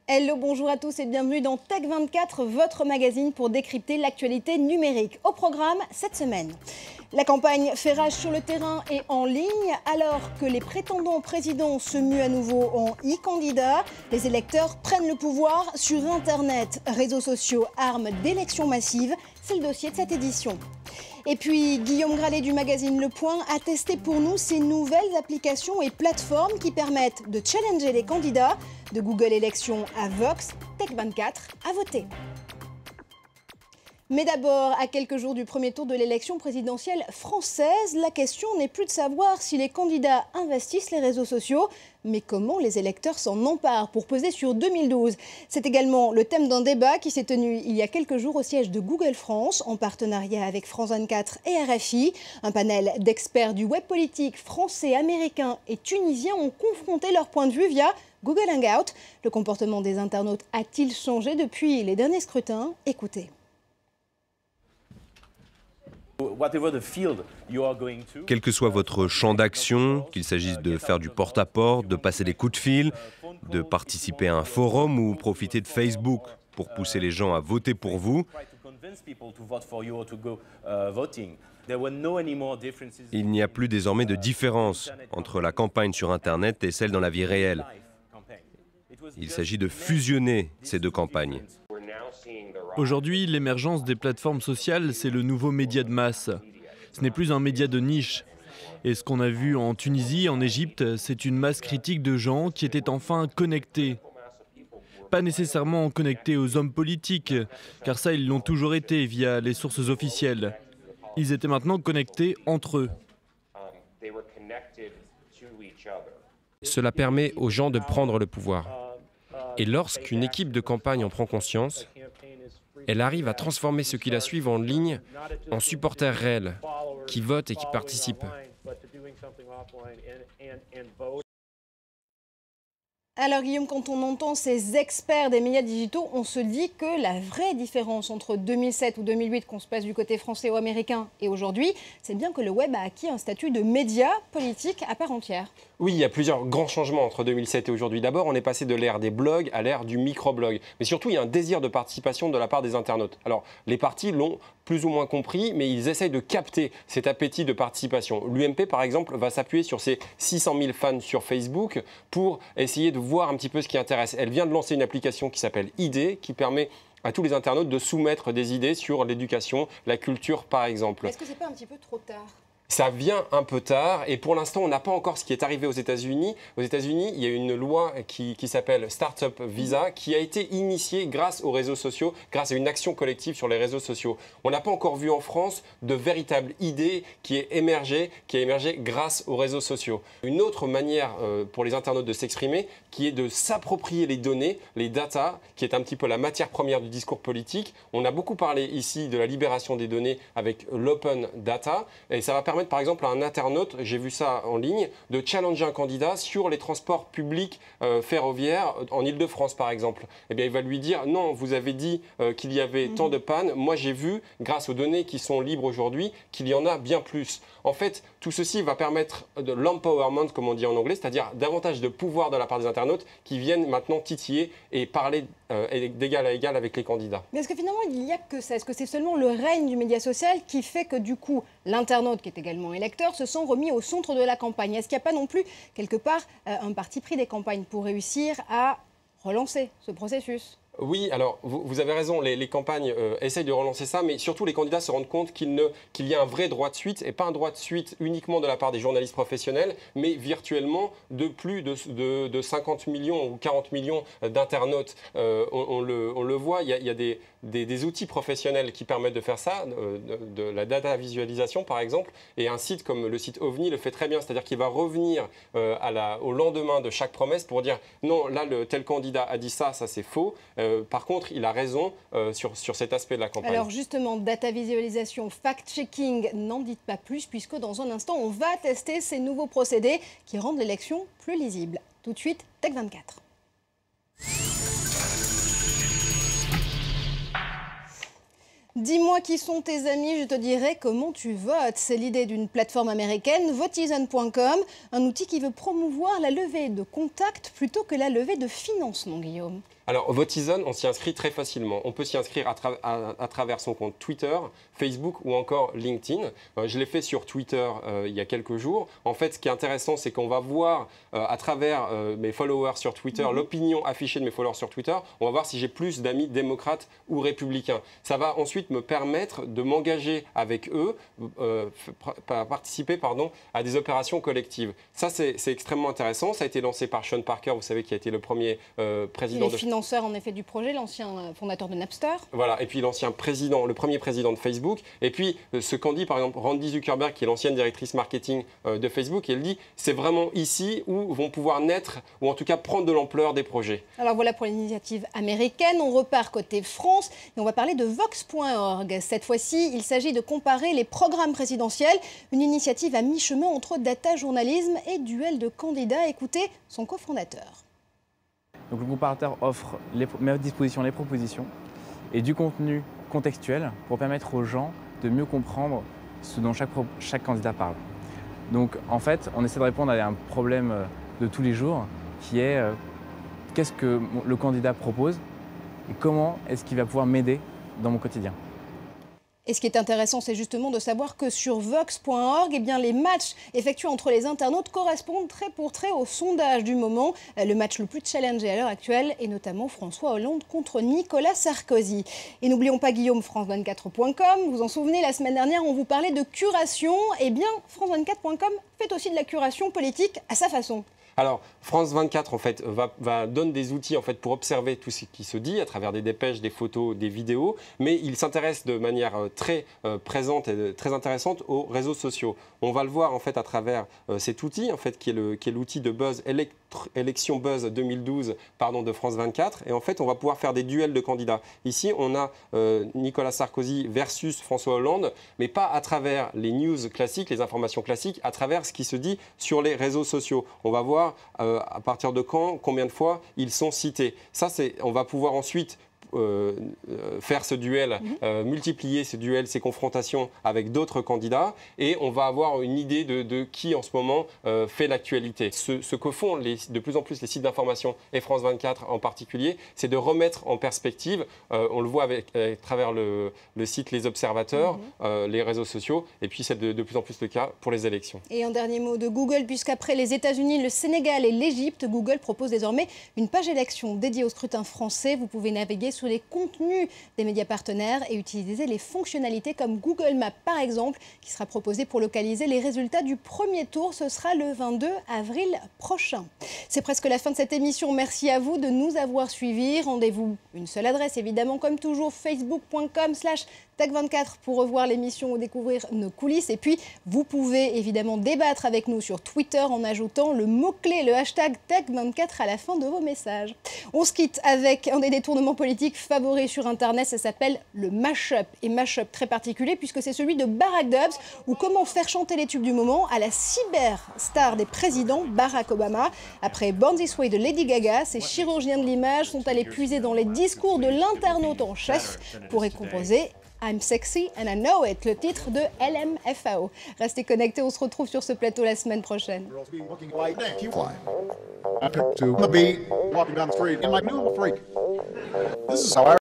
Hello, bonjour à tous et bienvenue dans Tech24, votre magazine pour décrypter l'actualité numérique. Au programme cette semaine, la campagne fait rage sur le terrain et en ligne. Alors que les prétendants présidents se muent à nouveau en e-candidats, les électeurs prennent le pouvoir sur Internet. Réseaux sociaux, armes d'élections massives, c'est le dossier de cette édition. Et puis, Guillaume Gralet du magazine Le Point a testé pour nous ces nouvelles applications et plateformes qui permettent de challenger les candidats, de Google Élections à Vox, Tech24 à voter. Mais d'abord, à quelques jours du premier tour de l'élection présidentielle française, la question n'est plus de savoir si les candidats investissent les réseaux sociaux, mais comment les électeurs s'en emparent pour peser sur 2012. C'est également le thème d'un débat qui s'est tenu il y a quelques jours au siège de Google France, en partenariat avec France 24 et RFI. Un panel d'experts du web politique français, américain et tunisien ont confronté leur point de vue via Google Hangout. Le comportement des internautes a-t-il changé depuis les derniers scrutins? Écoutez. Quel que soit votre champ d'action, qu'il s'agisse de faire du porte-à-porte, de passer des coups de fil, de participer à un forum ou profiter de Facebook pour pousser les gens à voter pour vous, il n'y a plus désormais de différence entre la campagne sur Internet et celle dans la vie réelle. Il s'agit de fusionner ces deux campagnes. Aujourd'hui, l'émergence des plateformes sociales, c'est le nouveau média de masse. Ce n'est plus un média de niche. Et ce qu'on a vu en Tunisie, en Égypte, c'est une masse critique de gens qui étaient enfin connectés. Pas nécessairement connectés aux hommes politiques, car ça, ils l'ont toujours été via les sources officielles. Ils étaient maintenant connectés entre eux. Cela permet aux gens de prendre le pouvoir. Et lorsqu'une équipe de campagne en prend conscience, elle arrive à transformer ceux qui la suivent en ligne en supporters réels, qui votent et qui participent. Alors Guillaume, quand on entend ces experts des médias digitaux, on se dit que la vraie différence entre 2007 ou 2008, qu'on se passe du côté français ou américain, et aujourd'hui, c'est bien que le web a acquis un statut de média politique à part entière. Oui, il y a plusieurs grands changements entre 2007 et aujourd'hui. D'abord, on est passé de l'ère des blogs à l'ère du microblog. Mais surtout, il y a un désir de participation de la part des internautes. Alors, les partis l'ont plus ou moins compris, mais ils essayent de capter cet appétit de participation. L'UMP, par exemple, va s'appuyer sur ses 600 000 fans sur Facebook pour essayer de voir un petit peu ce qui intéresse. Elle vient de lancer une application qui s'appelle ID, qui permet à tous les internautes de soumettre des idées sur l'éducation, la culture, par exemple. Est-ce que c'est pas un petit peu trop tard ? Ça vient un peu tard et pour l'instant, on n'a pas encore ce qui est arrivé aux États-Unis. Aux États-Unis, il y a une loi qui s'appelle Startup Visa qui a été initiée grâce aux réseaux sociaux, grâce à une action collective sur les réseaux sociaux. On n'a pas encore vu en France de véritable idée qui a émergé grâce aux réseaux sociaux. Une autre manière pour les internautes de s'exprimer qui est de s'approprier les données, les data, qui est un petit peu la matière première du discours politique. On a beaucoup parlé ici de la libération des données avec l'open data et ça va permettre par exemple à un internaute, j'ai vu ça en ligne, de challenger un candidat sur les transports publics ferroviaires en Ile-de-France par exemple. Eh bien, il va lui dire non, vous avez dit qu'il y avait tant de pannes, moi j'ai vu, grâce aux données qui sont libres aujourd'hui, qu'il y en a bien plus. En fait, tout ceci va permettre de l'empowerment, comme on dit en anglais, c'est-à-dire davantage de pouvoir de la part des internautes qui viennent maintenant titiller et parler d'égal à égal avec les candidats. Mais est-ce que finalement il n'y a que ça? Est-ce que c'est seulement le règne du média social qui fait que du coup l'internaute, qui est également électeur, se sent remis au centre de la campagne? Est-ce qu'il n'y a pas non plus quelque part un parti pris des campagnes pour réussir à relancer ce processus? Oui, alors vous avez raison, les campagnes essayent de relancer ça, mais surtout les candidats se rendent compte qu'il y a un vrai droit de suite, et pas un droit de suite uniquement de la part des journalistes professionnels, mais virtuellement de plus de 50 millions ou 40 millions d'internautes. On le voit, il y a des outils professionnels qui permettent de faire ça, de la data visualisation par exemple, et un site comme le site OVNI le fait très bien, c'est-à-dire qu'il va revenir au lendemain de chaque promesse pour dire non, là tel candidat a dit ça, ça c'est faux. Par contre, il a raison sur cet aspect de la campagne. Alors justement, data visualisation, fact-checking, n'en dites pas plus, puisque dans un instant, on va tester ces nouveaux procédés qui rendent l'élection plus lisible. Tout de suite, Tech24. Dis-moi qui sont tes amis, je te dirai comment tu votes. C'est l'idée d'une plateforme américaine, Votizen.com, un outil qui veut promouvoir la levée de contacts plutôt que la levée de financement, Guillaume. Alors, Votizen, on s'y inscrit très facilement. On peut s'y inscrire à travers son compte Twitter, Facebook ou encore LinkedIn. Je l'ai fait sur Twitter il y a quelques jours. En fait, ce qui est intéressant, c'est qu'on va voir à travers mes followers sur Twitter, l'opinion affichée de mes followers sur Twitter. On va voir si j'ai plus d'amis démocrates ou républicains. Ça va ensuite me permettre de m'engager avec eux, participer à des opérations collectives. Ça, c'est extrêmement intéressant. Ça a été lancé par Sean Parker, vous savez, qui a été le premier président de... financeur en effet du projet, l'ancien fondateur de Napster. Voilà, et puis le premier président de Facebook. Et puis ce qu'en dit par exemple Randy Zuckerberg, qui est l'ancienne directrice marketing de Facebook, elle dit c'est vraiment ici où vont pouvoir naître, ou en tout cas prendre de l'ampleur des projets. Alors voilà pour l'initiative américaine. On repart côté France et on va parler de Vox.org. Cette fois-ci, il s'agit de comparer les programmes présidentiels, une initiative à mi-chemin entre data journalisme et duel de candidats. Écoutez son cofondateur. Donc le comparateur offre met à disposition les propositions et du contenu contextuel pour permettre aux gens de mieux comprendre ce dont chaque candidat parle. Donc en fait, on essaie de répondre à un problème de tous les jours qui est qu'est-ce que le candidat propose et comment est-ce qu'il va pouvoir m'aider dans mon quotidien. Et ce qui est intéressant, c'est justement de savoir que sur Vox.org, eh bien, les matchs effectués entre les internautes correspondent trait pour trait au sondage du moment. Le match le plus challengé à l'heure actuelle est notamment François Hollande contre Nicolas Sarkozy. Et n'oublions pas Guillaume, France24.com. Vous en souvenez, la semaine dernière, on vous parlait de curation. Eh bien, France24.com fait aussi de la curation politique à sa façon. Alors, France 24, en fait, donne des outils en fait, pour observer tout ce qui se dit à travers des dépêches, des photos, des vidéos, mais il s'intéresse de manière très présente et très intéressante aux réseaux sociaux. On va le voir en fait, à travers cet outil, en fait, qui est l'outil de buzz, Élection Buzz 2012 de France 24. Et en fait, on va pouvoir faire des duels de candidats. Ici, on a Nicolas Sarkozy versus François Hollande, mais pas à travers les news classiques, les informations classiques, à travers ce qui se dit sur les réseaux sociaux. On va voir à partir de quand, combien de fois ils sont cités. Ça, on va pouvoir ensuite faire ce duel, multiplier ce duel, ces confrontations avec d'autres candidats, et on va avoir une idée de qui en ce moment fait l'actualité. Ce que font de plus en plus les sites d'information, et France 24 en particulier, c'est de remettre en perspective, on le voit à travers le site Les Observateurs, les réseaux sociaux, et puis c'est de plus en plus le cas pour les élections. Et un dernier mot de Google, puisqu'après les États-Unis, le Sénégal et l'Égypte, Google propose désormais une page élection dédiée au scrutin français. Vous pouvez naviguer sur les contenus des médias partenaires et utiliser les fonctionnalités comme Google Maps par exemple, qui sera proposé pour localiser les résultats du premier tour. Ce sera le 22 avril prochain. C'est presque la fin de cette émission. Merci à vous de nous avoir suivis. Rendez-vous, une seule adresse évidemment comme toujours, facebook.com/tech24 pour revoir l'émission ou découvrir nos coulisses. Et puis, vous pouvez évidemment débattre avec nous sur Twitter en ajoutant le mot-clé, le hashtag Tech24 à la fin de vos messages. On se quitte avec un des détournements politiques favoris sur Internet. Ça s'appelle le mash-up. Et mash-up très particulier puisque c'est celui de Barack Dubs, ou comment faire chanter les tubes du moment à la cyber-star des présidents, Barack Obama. Après Born This Way de Lady Gaga, ces chirurgiens de l'image sont allés puiser dans les discours de l'internaute en chef pour y composer I'm Sexy and I Know It, le titre de LMFAO. Restez connectés, on se retrouve sur ce plateau la semaine prochaine.